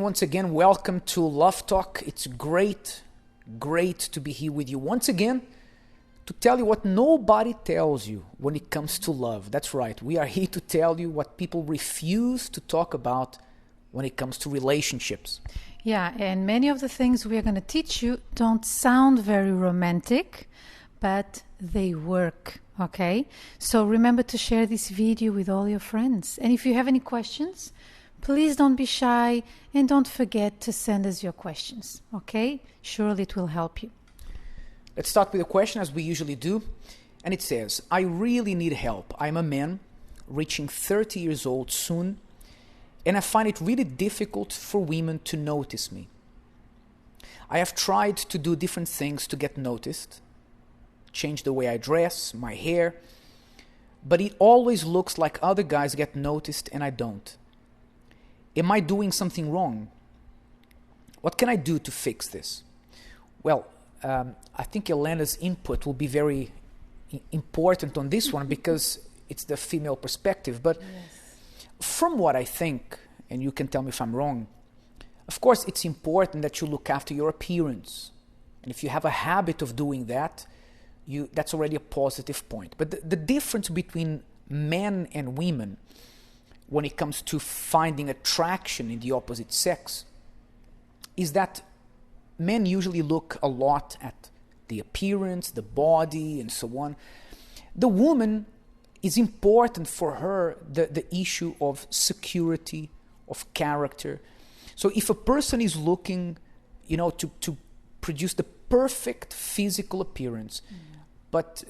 once again, welcome to Love Talk. It's great to be here with you once again to tell you what nobody tells you when it comes to love. That's right, we are here to tell you what people refuse to talk about when it comes to relationships. Yeah, and many of the things we are going to teach you don't sound very romantic, but they work, okay? So remember to share this video with all your friends. And if you have any questions, please don't be shy and don't forget to send us your questions, okay? Surely it will help you. Let's start with a question as we usually do. And it says, I really need help. I'm a man reaching 30 years old soon, and I find it really difficult for women to notice me. I have tried to do different things to get noticed, change the way I dress, my hair, but it always looks like other guys get noticed and I don't. Am I doing something wrong? What can I do to fix this? Well, I think Elena's input will be very important on this one because it's the female perspective. But from what I think, and you can tell me if I'm wrong, of course it's important that you look after your appearance. And if you have a habit of doing that, that's already a positive point. But the difference between men and women when it comes to finding attraction in the opposite sex is that men usually look a lot at the appearance, the body, and so on. The woman is important for her, the issue of security, of character. So if a person is looking, to produce the perfect physical appearance, but,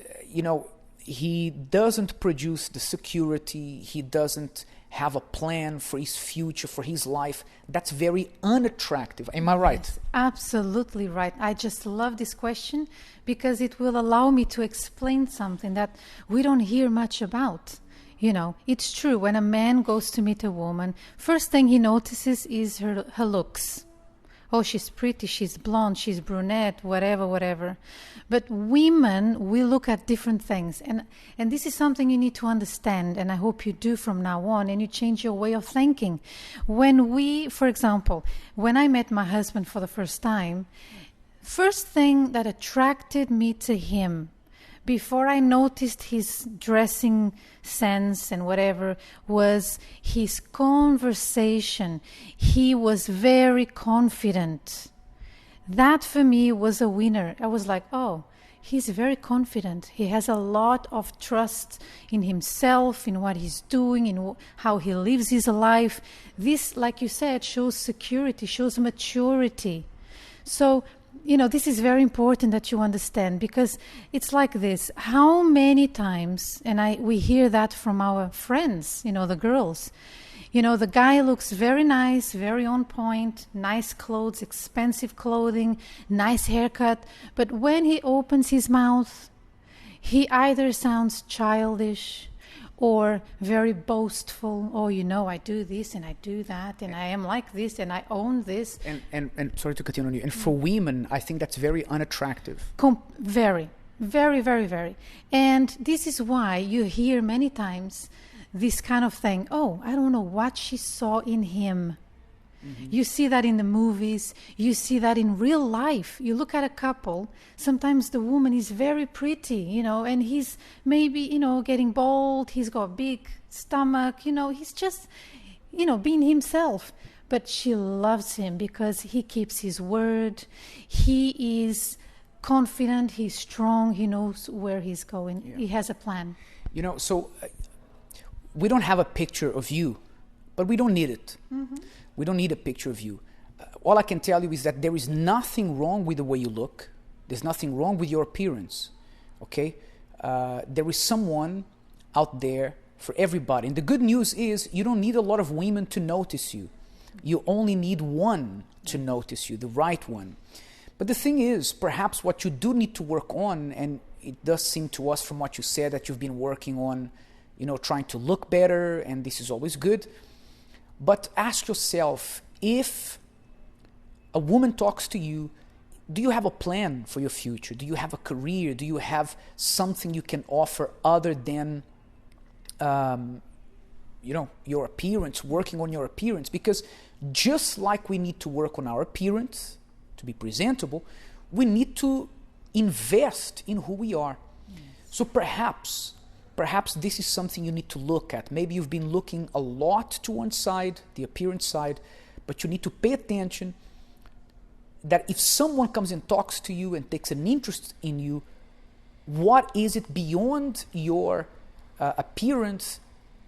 he doesn't produce the security, he doesn't have a plan for his future, for his life, that's very unattractive. Am I right? Yes, absolutely right. I just love this question because it will allow me to explain something that we don't hear much about. It's true. When a man goes to meet a woman, first thing he notices is her looks. Oh, she's pretty, she's blonde, she's brunette, whatever. But women, we look at different things. And this is something you need to understand, and I hope you do from now on, and you change your way of thinking. For example, when I met my husband for the first time, first thing that attracted me to him, before I noticed his dressing sense and whatever, was his conversation. He was very confident. That for me was a winner. I was like, oh, he's very confident. He has a lot of trust in himself, in what he's doing, in how he lives his life. This, like you said, shows security, shows maturity. So, this is very important that you understand because it's like this. How many times, and we hear that from our friends, the girls, the guy looks very nice, very on point, nice clothes, expensive clothing, nice haircut. But when he opens his mouth, he either sounds childish or very boastful. Oh, I do this and I do that and I am like this and I own this. And sorry to continue on you. And for women, I think that's very unattractive. Very, very, very, very. And this is why you hear many times this kind of thing. Oh, I don't know what she saw in him. Mm-hmm. You see that in the movies. You see that in real life. You look at a couple. Sometimes the woman is very pretty, and he's maybe, getting bald. He's got big stomach. He's just, being himself. But she loves him because he keeps his word. He confident, he's strong, he knows where he's going. Yeah. He has a plan. So we don't have a picture of you, but we don't need it. Mm-hmm. We don't need a picture of you. All I can tell you is that there is nothing wrong with the way you look. There's nothing wrong with your appearance, okay? There is someone out there for everybody. And the good news is you don't need a lot of women to notice you. You only need one to notice you, the right one. But the thing is, perhaps what you do need to work on, and it does seem to us from what you said that you've been working on, trying to look better, and this is always good. But ask yourself, if a woman talks to you, do you have a plan for your future? Do you have a career? Do you have something you can offer other than, your appearance, working on your appearance, because just like we need to work on our appearance to be presentable, we need to invest in who we are. So perhaps this is something you need to look at. Maybe you've been looking a lot to one side, the appearance side, but you need to pay attention that if someone comes and talks to you and takes an interest in you, what is it beyond your appearance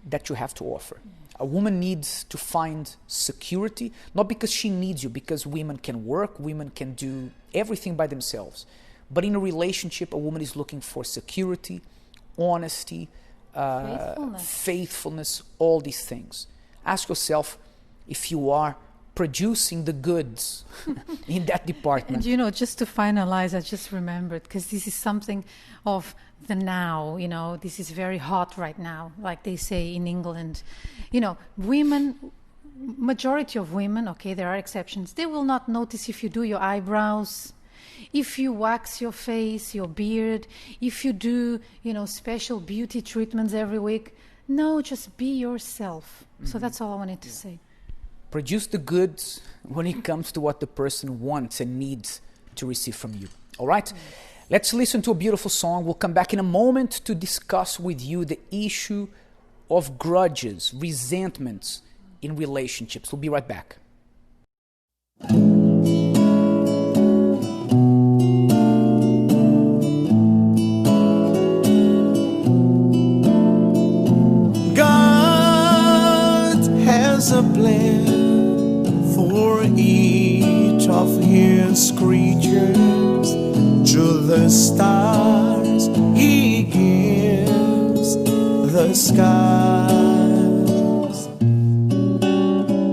that you have to offer? A woman needs to find security, not because she needs you, because women can work, women can do everything by themselves. But in a relationship, a woman is looking for security, honesty, faithfulness, all these things. Ask yourself if you are producing the goods in that department. And just to finalize, I just remembered, because this is something of the now, this is very hot right now, like they say in England. Women, majority of women, okay, there are exceptions, they will not notice if you do your eyebrows, if you wax your face, your beard, if you do, special beauty treatments every week. No, just be yourself. So that's all I wanted to say. Produce the goods when it comes to what the person wants and needs to receive from you. All right? Let's listen to a beautiful song. We'll come back in a moment to discuss with you the issue of grudges, resentments in relationships. We'll be right back. God has a plan for each of his creatures. To the stars he gives the skies,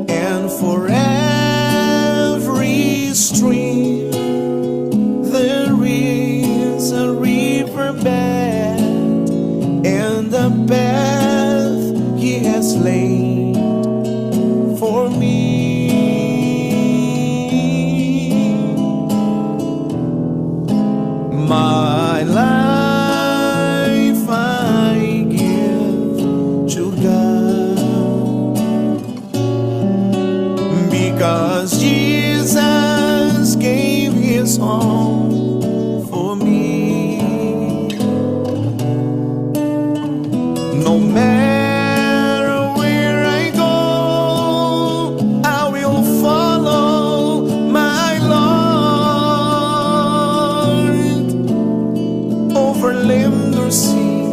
and for every stream there is a riverbed, and a path he has laid for me. My life I give to God, because Jesus gave his all for me. No matter where I go, I will follow my Lord. Over land or sea,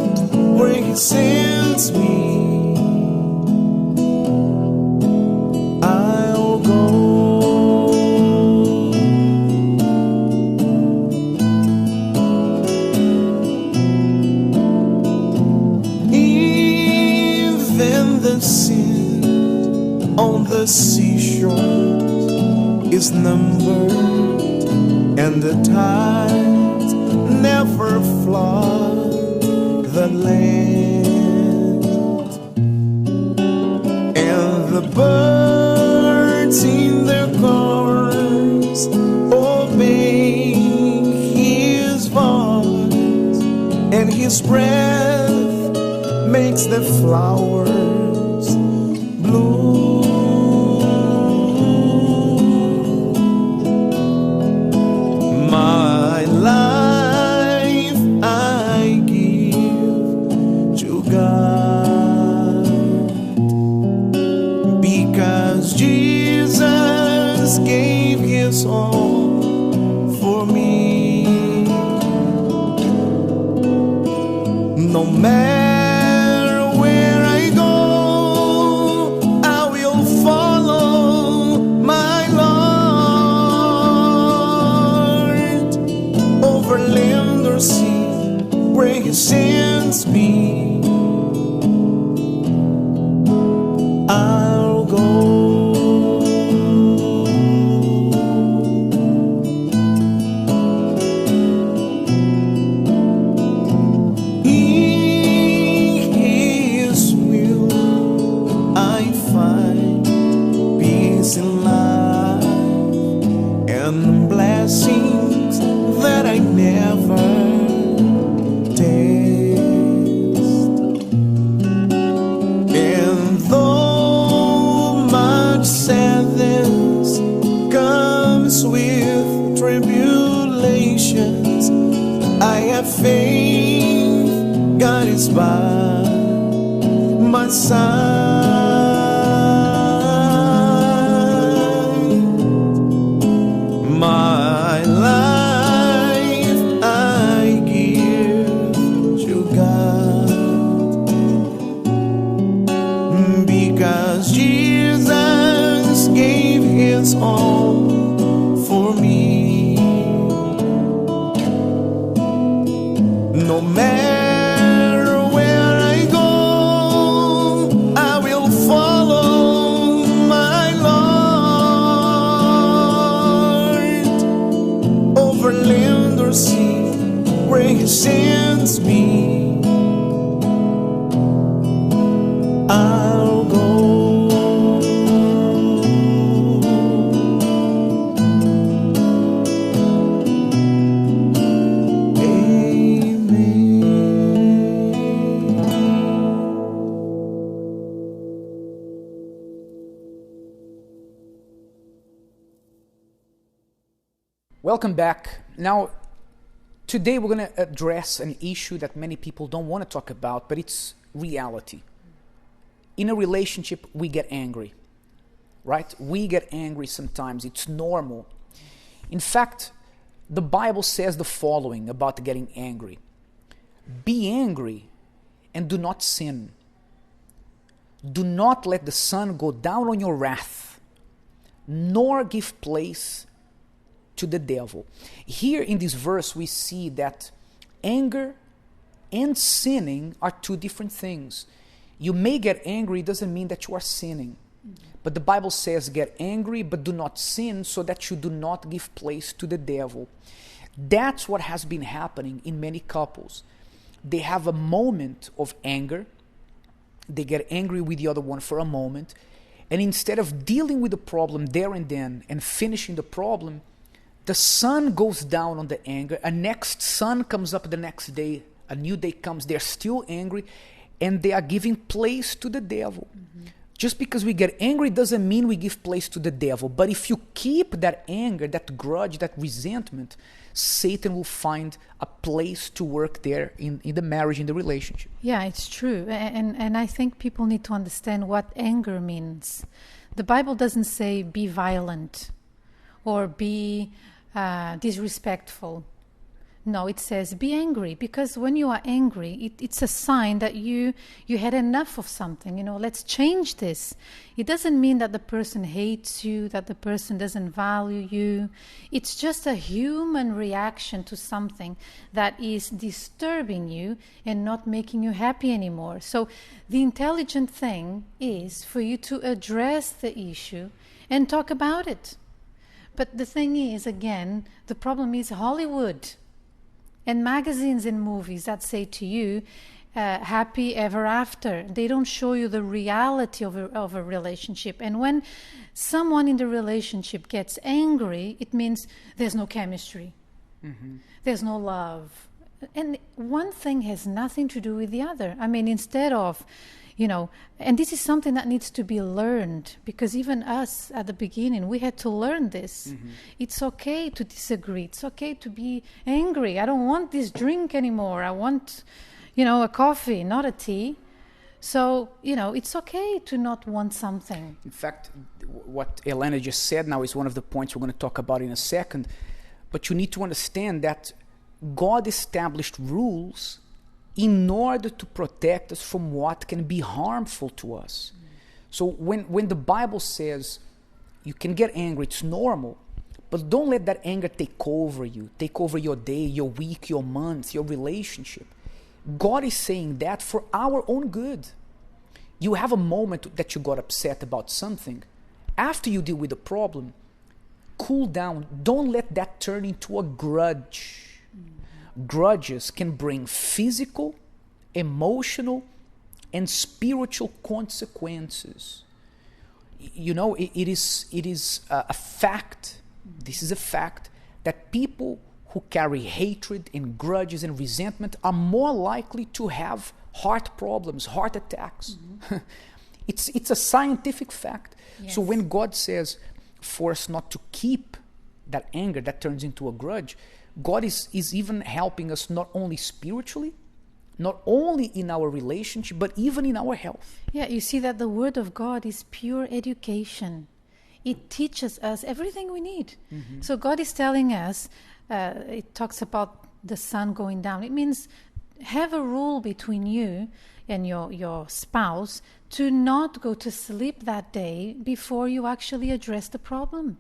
where he sends me, I'll go. Even the sand on the seashore is numbered, and the tides never flood the land, and the birds in their chorus obey his voice, and his breath makes the flowers bloom. My life I give to God, because Jesus gave his all for me. No matter where I go, I will follow my Lord. Over land or sea, where he sends me, I'll go. In his will I find peace in life and blessings that I never taste. And have faith, God is by my side. My life I give to God, because Jesus gave his all for me. No matter where I go, I will follow my Lord. Over land or sea, where he sends me, I'll go. Welcome back. Now, today we're going to address an issue that many people don't want to talk about, but it's reality. In a relationship, we get angry, right? We get angry sometimes. It's normal. In fact, the Bible says the following about getting angry. Be angry and do not sin. Do not let the sun go down on your wrath, nor give place to the devil. Here in this verse we see that anger and sinning are two different things. You may get angry, doesn't mean that you are sinning. But the Bible says get angry but do not sin, so that you do not give place to the devil. That's what has been happening in many couples. They have a moment of anger. They get angry with the other one for a moment, and instead of dealing with the problem there and then and finishing the problem, the sun goes down on the anger. A next sun comes up the next day. A new day comes. They're still angry, and they are giving place to the devil. Mm-hmm. Just because we get angry doesn't mean we give place to the devil. But if you keep that anger, that grudge, that resentment, Satan will find a place to work there in the marriage, in the relationship. Yeah, it's true. And I think people need to understand what anger means. The Bible doesn't say be violent or be disrespectful. No, it says be angry, because when you are angry, it's a sign that you had enough of something. You know, let's change this. It doesn't mean that the person hates you, that the person doesn't value you. It's just a human reaction to something that is disturbing you and not making you happy anymore. So the intelligent thing is for you to address the issue and talk about it. But the thing is, again, the problem is Hollywood and magazines and movies that say to you, happy ever after. They don't show you the reality of a relationship. And when someone in the relationship gets angry, it means there's no chemistry. Mm-hmm. There's no love. And one thing has nothing to do with the other. I mean, instead of, and this is something that needs to be learned, because even us at the beginning, we had to learn this. Mm-hmm. It's okay to disagree. It's okay to be angry. I don't want this drink anymore. I want, a coffee, not a tea. So, it's okay to not want something. In fact, what Elena just said now is one of the points we're going to talk about in a second. But you need to understand that God established rules in order to protect us from what can be harmful to us. So when the Bible says you can get angry, it's normal, but don't let that anger take over you, take over your day, your week, your month, your relationship. God is saying that for our own good. You have a moment that you got upset about something. After you deal with the problem, cool down. Don't let that turn into a grudge. Grudges can bring physical, emotional, and spiritual consequences. It is a fact. This is a fact that people who carry hatred and grudges and resentment are more likely to have heart problems, heart attacks. Mm-hmm. It's a scientific fact. Yes. So when God says for us not to keep that anger that turns into a grudge, God is even helping us not only spiritually, not only in our relationship, but even in our health. Yeah, you see that the Word of God is pure education. It teaches us everything we need. So God is telling us, it talks about the sun going down. It means have a rule between you and your spouse to not go to sleep that day before you actually address the problem.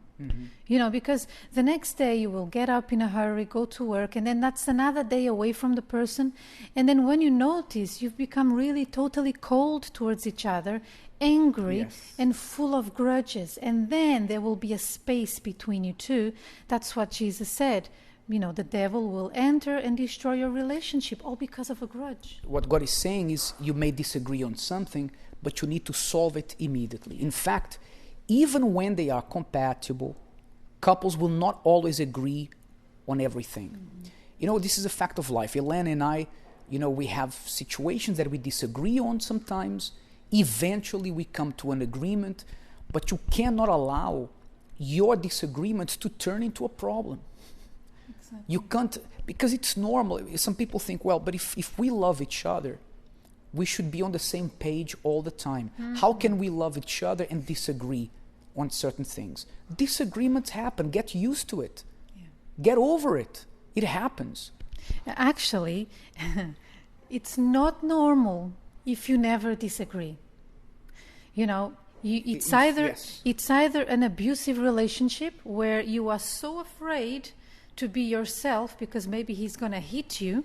You know, because the next day you will get up in a hurry, go to work, and then that's another day away from the person. And then when you notice, you've become really totally cold towards each other, angry, Yes. and full of grudges. And then there will be a space between you two. That's what Jesus said. You know, the devil will enter and destroy your relationship, all because of a grudge. What God is saying is you may disagree on something, but you need to solve it immediately. In fact, even when they are compatible, couples will not always agree on everything. You know, this is a fact of life. Elena and I, you know, we have situations that we disagree on sometimes. Eventually we come to an agreement, but you cannot allow your disagreements to turn into a problem. You can't, because it's normal. Some people think, well, but if we love each other, we should be on the same page all the time. How can we love each other and disagree on certain things? Disagreements happen. Get used to it. Get over it. It happens. Actually, it's not normal if you never disagree. You know, it's either an abusive relationship where you are so afraid to be yourself because maybe he's going to hit you.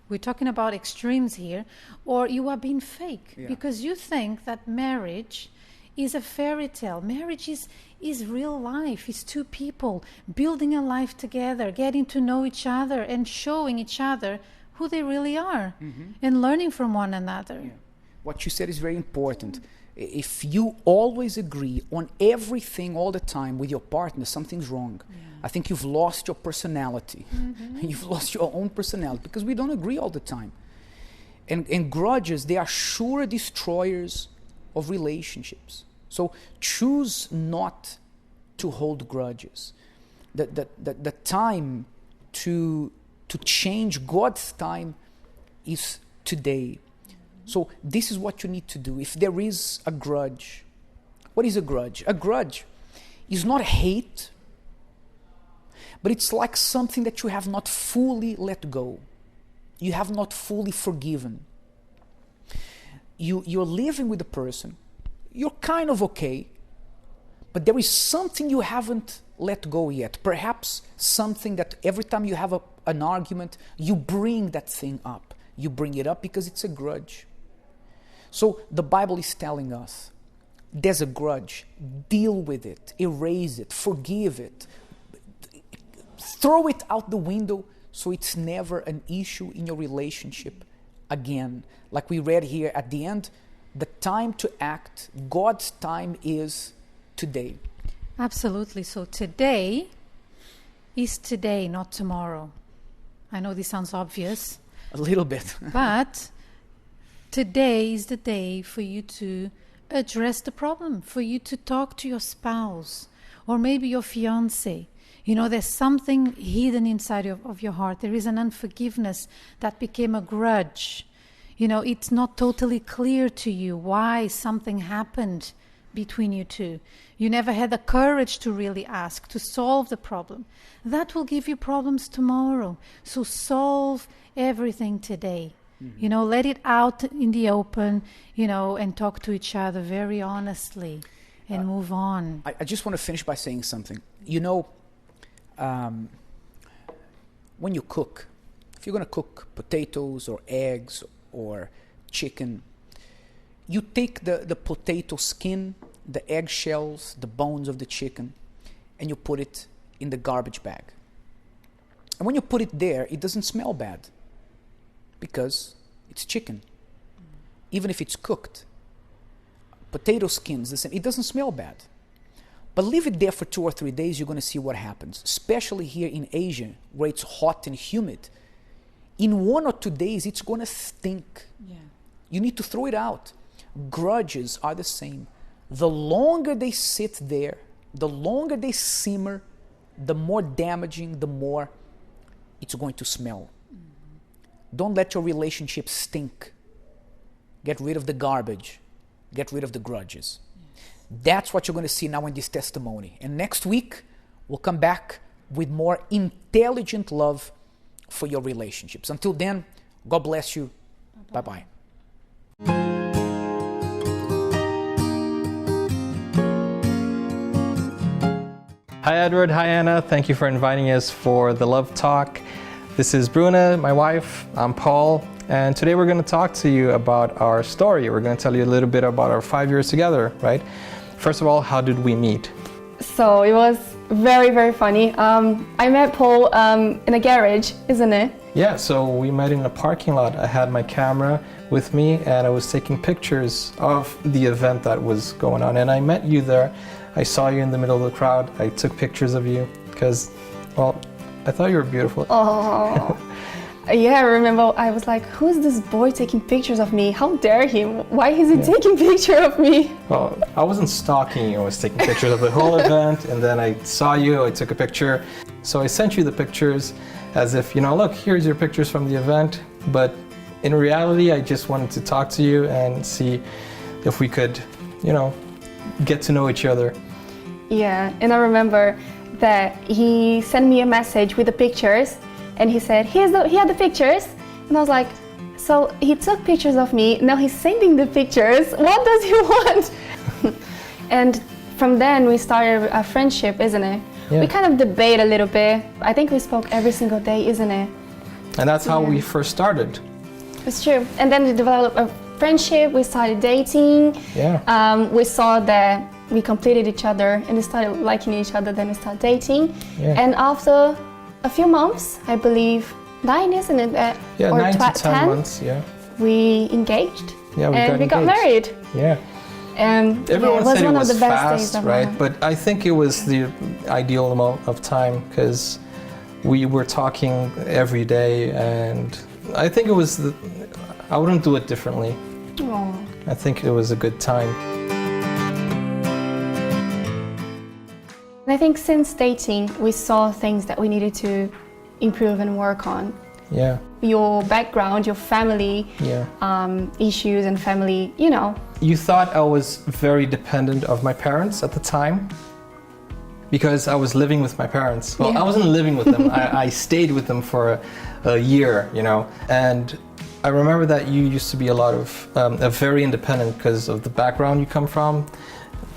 We're talking about extremes here. Or you are being fake because you think that marriage is a fairy tale. Marriage is real life. It's two people building a life together, getting to know each other and showing each other who they really are and learning from one another. What you said is very important. If you always agree on everything all the time with your partner, something's wrong. I think you've lost your personality. You've lost your own personality because we don't agree all the time. And grudges, they are sure destroyers of relationships. So choose not to hold grudges. The time to change God's time is today. So this is what you need to do. If there is a grudge, what is a grudge? A grudge is not hate, but it's like something that you have not fully let go. You have not fully forgiven. You're living with the person. You're kind of okay, but there is something you haven't let go yet. Perhaps something that every time you have an argument, you bring that thing up. You bring it up because it's a grudge. So the Bible is telling us, there's a grudge. Deal with it. Erase it. Forgive it. Throw it out the window so it's never an issue in your relationship again. Like we read here at the end, the time to act, God's time is today. Absolutely. So today is today, not tomorrow. I know this sounds obvious. A little bit. But today is the day for you to address the problem, for you to talk to your spouse or maybe your fiancé. You know, there's something hidden inside of your heart. There is an unforgiveness that became a grudge. You know, it's not totally clear to you why something happened between you two. You never had the courage to really ask, to solve the problem. That will give you problems tomorrow. So solve everything today. You know, let it out in the open, you know, and talk to each other very honestly and move on. I just want to finish by saying something. You know, when you cook, if you're going to cook potatoes or eggs or chicken, you take the potato skin, the eggshells, the bones of the chicken, and you put it in the garbage bag. And when you put it there, it doesn't smell bad because it's chicken. Even if it's cooked, potato skins, the same, it doesn't smell bad. But leave it there for 2 or 3 days, you're going to see what happens. Especially here in Asia, where it's hot and humid. In 1 or 2 days, it's going to stink. You need to throw it out. Grudges are the same. The longer they sit there, the longer they simmer, the more damaging, the more it's going to smell. Don't let your relationship stink. Get rid of the garbage. Get rid of the grudges. That's what you're going to see now in this testimony. And next week, we'll come back with more intelligent love for your relationships. Until then, God bless you. Bye-bye. Hi Edward, hi Anna. Thank you for inviting us for the Love Talk. This is Bruna, my wife. I'm Paul. And today we're going to talk to you about our story. We're going to tell you a little bit about our 5 years together, right? First of all, how did we meet? So it was very, very funny. I met Paul in a garage, isn't it? Yeah, so we met in a parking lot. I had my camera with me and I was taking pictures of the event that was going on. And I met you there. I saw you in the middle of the crowd. I took pictures of you because, well, I thought you were beautiful. Oh, yeah, I remember I was like, who is this boy taking pictures of me? How dare him? Why is he taking picture of me? Well, I wasn't stalking you. I was taking pictures of the whole event and then I saw you, I took a picture. So I sent you the pictures as if, look, here's your pictures from the event. But in reality, I just wanted to talk to you and see if we could, get to know each other. Yeah, and I remember that he sent me a message with the pictures and he said, here are the pictures. And I was like, so he took pictures of me, now he's sending the pictures. What does he want? And from then we started a friendship, isn't it? Yeah. We kind of debate a little bit. I think we spoke every single day, isn't it? And that's how we first started. It's true. And then we developed a friendship, we started dating. Yeah. We saw that we completed each other and we started liking each other, then we started dating. Yeah. And after a few months, I believe 9, isn't it? Yeah, or 9 to 10 10, months, yeah. we engaged. Yeah, we got married. Yeah. And Everyone it was said one it was of the best fast, days of right? my life. But I think it was the ideal amount of time because we were talking every day and I think it was I wouldn't do it differently. Aw. I think it was a good time. And I think since dating, we saw things that we needed to improve and work on. Yeah. Your background, your family issues and family, You thought I was very dependent of my parents at the time because I was living with my parents. Well, I wasn't living with them. I stayed with them for a year, and I remember that you used to be very independent because of the background you come from,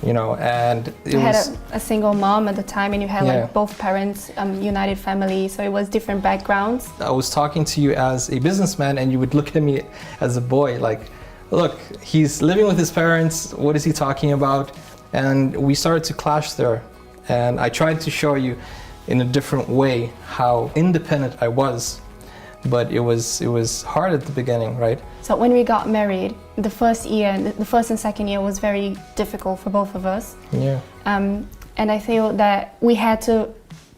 and you had a single mom at the time and you had like both parents, united family, so it was different backgrounds. I was talking to you as a businessman and you would look at me as a boy like, look, he's living with his parents, what is he talking about? And we started to clash there. And I tried to show you in a different way how independent I was. But it was hard at the beginning, right? So when we got married, the first and second year was very difficult for both of us. Yeah. And I feel that we had to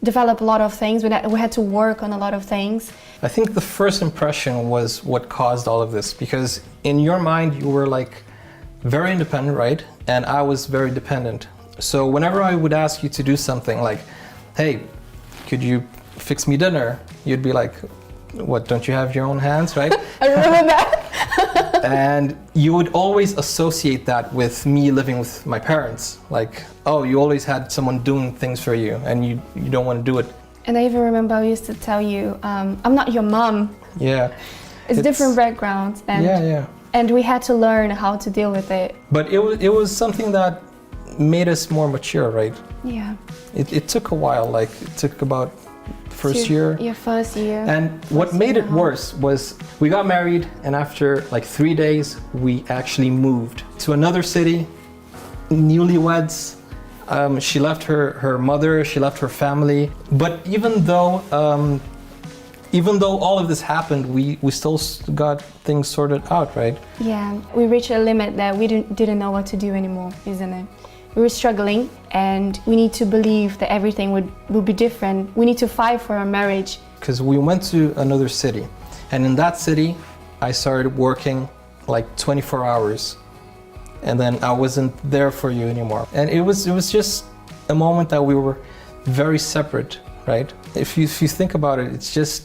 develop a lot of things, we had to work on a lot of things. I think the first impression was what caused all of this, because in your mind you were like very independent, right? And I was very dependent. So whenever I would ask you to do something like, hey, could you fix me dinner? You'd be like, what, don't you have your own hands, right? I remember that. And you would always associate that with me living with my parents. Like, oh, you always had someone doing things for you and you don't want to do it. And I even remember I used to tell you, I'm not your mom. Yeah. It's different backgrounds. And, and we had to learn how to deal with it. But it was something that made us more mature, right? Yeah. It took a while, like it took about first year. Your first year. And what made it worse was we got married and after like 3 days, we actually moved to another city, newlyweds. She left her mother, she left her family. But even though all of this happened, we still got things sorted out, right? Yeah, we reached a limit that we didn't know what to do anymore, isn't it? We were struggling and we need to believe that everything would be different. We need to fight for our marriage. Because we went to another city and in that city, I started working like 24 hours and then I wasn't there for you anymore. And it was just a moment that we were very separate, right? If you think about it, it's just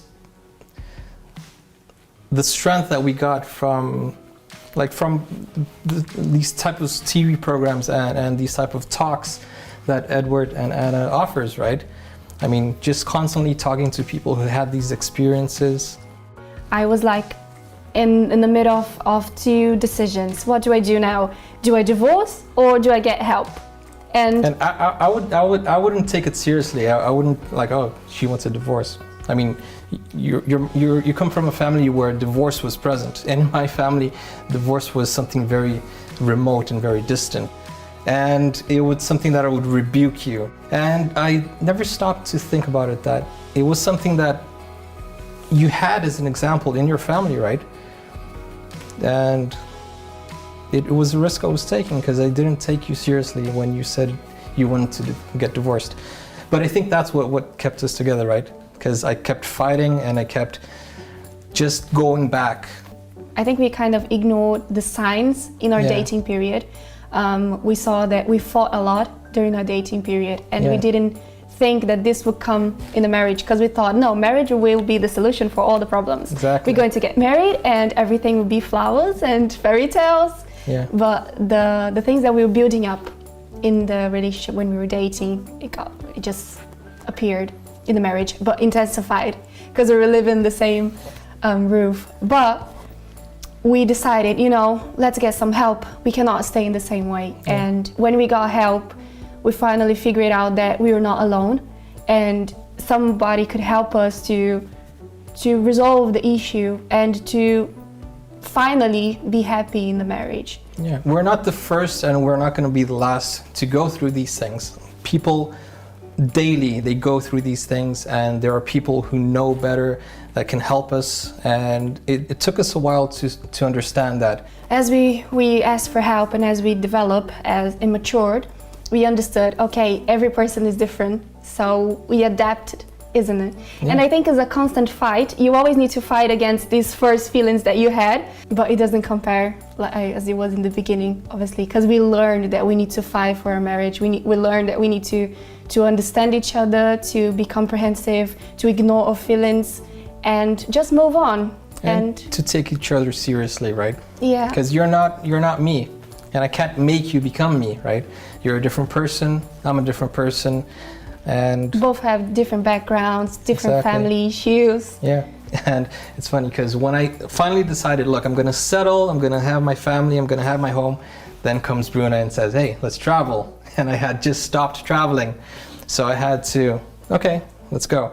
the strength that we got from these type of TV programs and these type of talks that Edward and Anna offers, right? I mean, just constantly talking to people who had these experiences. I was like in the middle of two decisions. What do I do now? Do I divorce or do I get help? And I wouldn't take it seriously. I wouldn't like, oh, she wants a divorce. I mean, you come from a family where divorce was present. In my family, divorce was something very remote and very distant. And it was something that I would rebuke you. And I never stopped to think about it, that it was something that you had as an example in your family, right? And it was a risk I was taking because I didn't take you seriously when you said you wanted to get divorced. But I think that's what kept us together, right? Because I kept fighting and I kept just going back. I think we kind of ignored the signs in our dating period. We saw that we fought a lot during our dating period, and we didn't think that this would come in a marriage, because we thought, no, marriage will be the solution for all the problems. Exactly. We're going to get married and everything will be flowers and fairy tales. Yeah. But the things that we were building up in the relationship when we were dating, it just appeared in the marriage, but intensified because we were living the same roof. But we decided, let's get some help. We cannot stay in the same way. And when we got help, we finally figured out that we were not alone, and somebody could help us to resolve the issue and to finally be happy in the marriage. Yeah, we're not the first and we're not going to be the last to go through these things. People daily, they go through these things, and there are people who know better that can help us, and it took us a while to understand that. As we asked for help and as we developed and matured, we understood, okay, every person is different, so we adapted, isn't it? Yeah. And I think it's a constant fight. You always need to fight against these first feelings that you had, but it doesn't compare as it was in the beginning, obviously, because we learned that we need to fight for our marriage. We learned that we need to understand each other, to be comprehensive, to ignore our feelings, and just move on. And to take each other seriously, right? Yeah. Because you're not me, and I can't make you become me, right? You're a different person, I'm a different person, and both have different backgrounds, different family issues. Yeah, and it's funny because when I finally decided, look, I'm gonna settle, I'm gonna have my family, I'm gonna have my home, then comes Bruna and says, hey, let's travel. And I had just stopped traveling, so I had to, okay, let's go.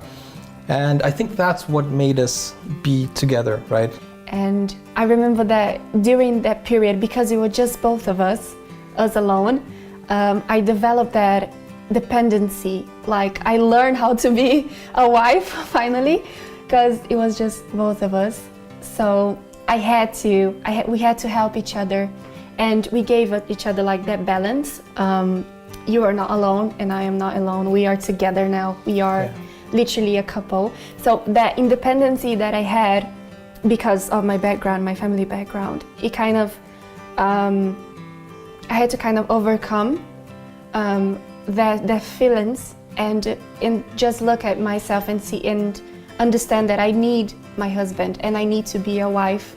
And I think that's what made us be together, right? And I remember that during that period, because it was just both of us alone, I developed that dependency. Like, I learned how to be a wife finally, because it was just both of us. So we had to help each other, and we gave each other like that balance. You are not alone and I am not alone. We are together now. We are literally a couple. So that independency that I had because of my background, my family background, it kind of, I had to kind of overcome that feelings and just look at myself and see and understand that I need my husband and I need to be a wife.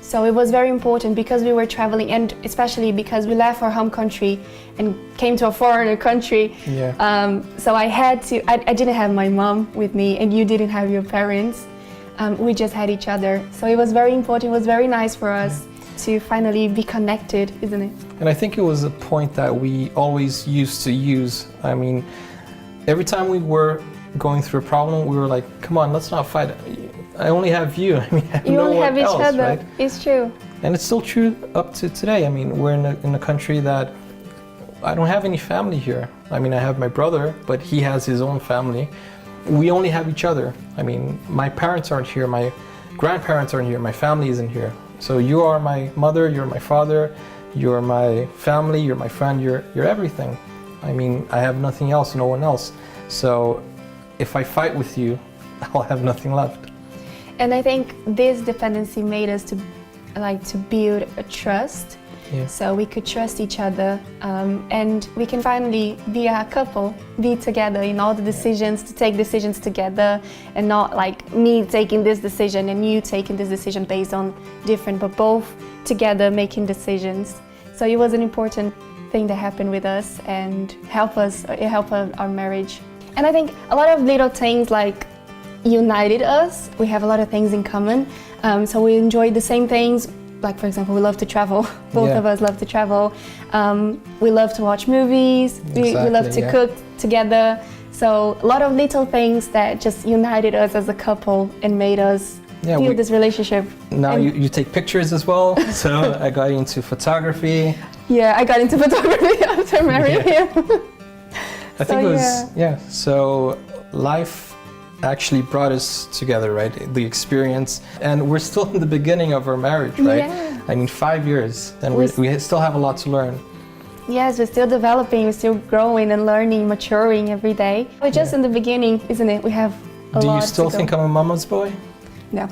So it was very important because we were traveling, and especially because we left our home country and came to a foreigner country. Yeah. So I didn't have my mom with me, and you didn't have your parents. We just had each other. So it was very important, it was very nice for us to finally be connected, isn't it? And I think it was a point that we always used to use. I mean, every time we were going through a problem, we were like, come on, let's not fight. I only have you. I mean, I have you only have each other. Right? It's true. And it's still true up to today. I mean, we're in a country that I don't have any family here. I mean, I have my brother, but he has his own family. We only have each other. I mean, my parents aren't here, my grandparents aren't here, my family isn't here. So you are my mother, you're my father, you're my family, you're my friend, you're everything. I mean, I have nothing else, no one else. So if I fight with you, I'll have nothing left. And I think this dependency made us to build a trust, Yeah. so we could trust each other, and we can finally be a couple, be together in all the decisions, to take decisions together, and not like me taking this decision and you taking this decision based on different, but both together making decisions. So it was an important thing that happened with us and it helped our marriage. And I think a lot of little things like united us. We have a lot of things in common, so we enjoy the same things. Like, for example, we love to travel. Both of us love to travel. We love to watch movies. We love to cook together. So a lot of little things that just united us as a couple and made us feel this relationship. Now you take pictures as well. So I got into photography. Yeah, I got into photography after marrying him. I think it was, so life actually brought us together, right? The experience, and we're still in the beginning of our marriage, right? Yeah. I mean, 5 years, and we still have a lot to learn. Yes, we're still developing, we're still growing and learning, maturing every day. We're just in the beginning, isn't it? We have a lot to go. Do you still think I'm a mama's boy? No.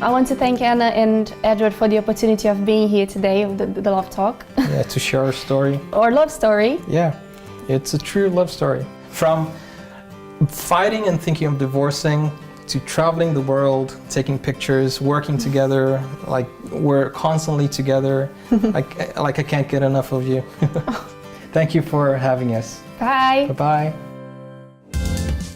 I want to thank Anna and Edward for the opportunity of being here today, the Love Talk. Yeah, to share our story. Our love story. Yeah, it's a true love story. From fighting and thinking of divorcing, to traveling the world, taking pictures, working together, like we're constantly together. I can't get enough of you. Thank you for having us. Bye. Bye-bye.